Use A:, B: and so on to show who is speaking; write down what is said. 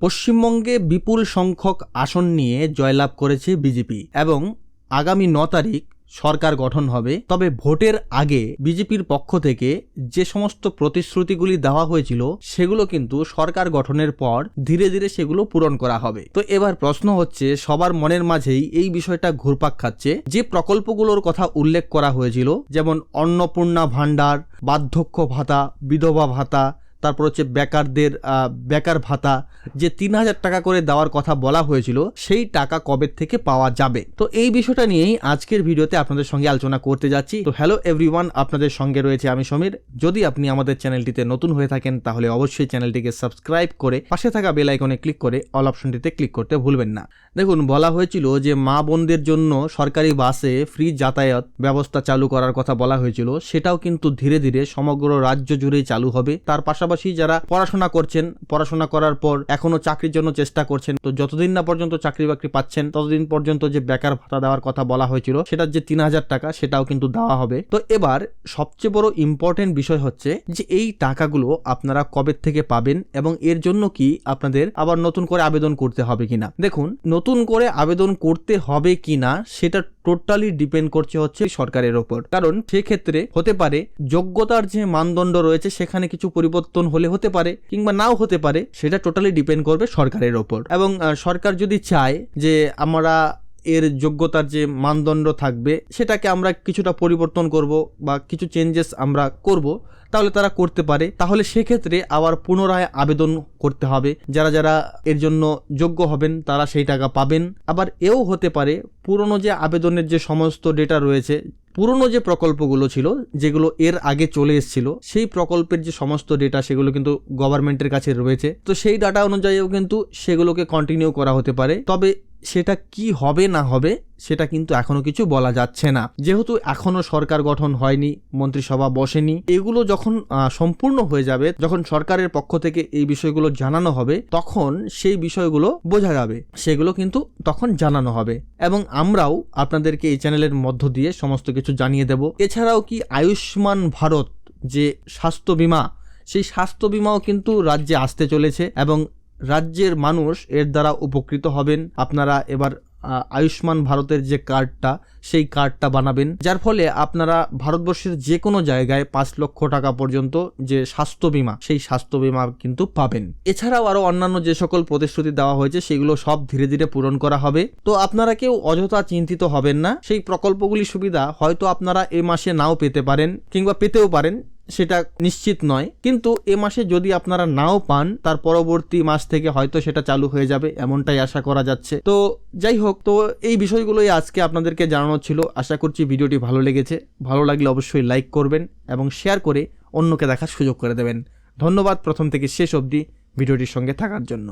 A: পশ্চিমবঙ্গে বিপুল সংখ্যক আসন নিয়ে জয়লাভ করেছে বিজেপি এবং আগামী ৯ তারিখ সরকার গঠন হবে। তবে ভোটের আগে বিজেপির পক্ষ থেকে যে সমস্ত প্রতিশ্রুতিগুলি দেওয়া হয়েছিল সেগুলো কিন্তু সরকার গঠনের পর ধীরে ধীরে সেগুলো পূরণ করা হবে। তো এবার প্রশ্ন হচ্ছে, সবার মনের মাঝেই এই বিষয়টা ঘুরপাক খাচ্ছে, যে প্রকল্পগুলোর কথা উল্লেখ করা হয়েছিল যেমন অন্নপূর্ণা ভাণ্ডার, বার্ধক্য ভাতা, বিধবা ভাতা, তারপর হচ্ছে বেকারদের বেকার ভাতা, যে ৩,০০০ টাকা করে দেওয়ার কথা বলা হয়েছিল সেই টাকা কবে থেকে পাওয়া যাবে। তো এই বিষয়টা নিয়েই আজকের ভিডিওতে আপনাদের সঙ্গে আলোচনা করতে যাচ্ছি। তো হ্যালো এভরিওয়ান, আপনাদের সঙ্গে রয়েছে আমি সমীর। যদি আপনি আমাদের চ্যানেলটিতে নতুন হয়ে থাকেন তাহলে অবশ্যই চ্যানেলটিকে সাবস্ক্রাইব করে পাশে থাকা বেল আইকনে ক্লিক করে অল অপশনটিতে ক্লিক করতে ভুলবেন না। দেখুন, বলা হয়েছিল যে মা বোনদের জন্য সরকারি বাসে ফ্রি যাতায়াত ব্যবস্থা চালু করার কথা বলা হয়েছিল, সেটাও কিন্তু ধীরে ধীরে সমগ্র রাজ্য জুড়েই চালু হবে। তার পাশাপাশি যারা পড়াশোনা করছেন, পড়াশোনা করার পর এখনো চাকরির জন্য চেষ্টা করছেন, তো যতদিন না পর্যন্ত চাকরি বাকরি পাচ্ছেন ততদিন পর্যন্ত যে বেকার ভাতা দেওয়ার কথা বলা হয়েছিল সেটার যে ৩,০০০ টাকা সেটাও কিন্তু দেওয়া হবে। তো এবার সবচেয়ে বড় ইম্পর্টেন্ট বিষয় হচ্ছে যে এই টাকাগুলো আপনারা কবে থেকে পাবেন এবং এর জন্য কি আপনাদের আবার নতুন করে আবেদন করতে হবে কিনা। দেখুন, নতুন করে আবেদন করতে হবে কিনা সেটা টোটালি ডিপেন্ড করছে হচ্ছে সরকারের ওপর। কারণ সেক্ষেত্রে হতে পারে যোগ্যতার যে মানদণ্ড রয়েছে সেখানে কিছু পরিবর্তন হলে হতে পারে কিংবা নাও হতে পারে, সেটা টোটালি ডিপেন্ড করবে সরকারের ওপর। এবং সরকার যদি চায় যে আমরা এর যোগ্যতার যে মানদণ্ড থাকবে সেটাকে আমরা কিছুটা পরিবর্তন করব বা কিছু চেঞ্জেস আমরা করব, তাহলে তারা করতে পারে। তাহলে সেক্ষেত্রে আবার পুনরায় আবেদন করতে হবে। যারা যারা এর জন্য যোগ্য হবেন তারা সেই টাকা পাবেন। আবার এও হতে পারে পুরনো যে আবেদনের যে সমস্ত ডেটা রয়েছে, পুরনো যে প্রকল্পগুলো ছিল যেগুলো এর আগে চলে এসেছিল, সেই প্রকল্পের যে সমস্ত ডেটা সেগুলো কিন্তু গভর্নমেন্টের কাছে রয়েছে। তো সেই ডাটা অনুযায়ীও কিন্তু সেগুলোকে কন্টিনিউ করা হতে পারে। তবে সেটা কি হবে না হবে সেটা কিন্তু এখনো কিছু বলা যাচ্ছে না, যেহেতু এখনো সরকার গঠন হয়নি, মন্ত্রিসভা বসেনি। এগুলো যখন সম্পূর্ণ হয়ে যাবে, যখন সরকারের পক্ষ থেকে এই বিষয়গুলো জানানো হবে, তখন সেই বিষয়গুলো বোঝা যাবে, সেগুলো কিন্তু তখন জানানো হবে এবং আমরাও আপনাদেরকে এই চ্যানেলের মধ্য দিয়ে সমস্ত কিছু জানিয়ে দেব। এছাড়াও কি আয়ুষ্মান ভারত যে স্বাস্থ্য বীমা, সেই স্বাস্থ্য বীমাও কিন্তু রাজ্যে আসতে চলেছে এবং রাজ্যের মানুষ এর দ্বারা উপকৃত হবেন। আপনারা এবার আয়ুষ্মান ভারতের যে কার্ডটা, সেই কার্ডটা বানাবেন, যার ফলে আপনারা ভারতবর্ষের যে কোনো জায়গায় ৫ লক্ষ টাকা পর্যন্ত যে স্বাস্থ্য বীমা, সেই স্বাস্থ্য বীমা কিন্তু পাবেন। এছাড়াও আরো অন্যান্য যে সকল প্রতিশ্রুতি দেওয়া হয়েছে সেগুলো সব ধীরে ধীরে পূরণ করা হবে। তো আপনারা কেউ অযথা চিন্তিত হবেন না। সেই প্রকল্পগুলি সুবিধা হয়তো আপনারা এ মাসে নাও পেতে পারেন কিংবা পেতেও পারেন, সেটা নিশ্চিত নয়। কিন্তু এ মাসে যদি আপনারা নাও পান, তার পরবর্তী মাস থেকে হয়তো সেটা চালু হয়ে যাবে, এমনটাই আশা করা যাচ্ছে। তো যাই হোক, তো এই বিষয়গুলোই আজকে আপনাদেরকে জানানো ছিল। আশা করছি ভিডিওটি ভালো লেগেছে। ভালো লাগলে অবশ্যই লাইক করবেন এবং শেয়ার করে অন্যকে দেখার সুযোগ করে দেবেন। ধন্যবাদ প্রথম থেকে শেষ অবধি ভিডিওটির সঙ্গে থাকার জন্য।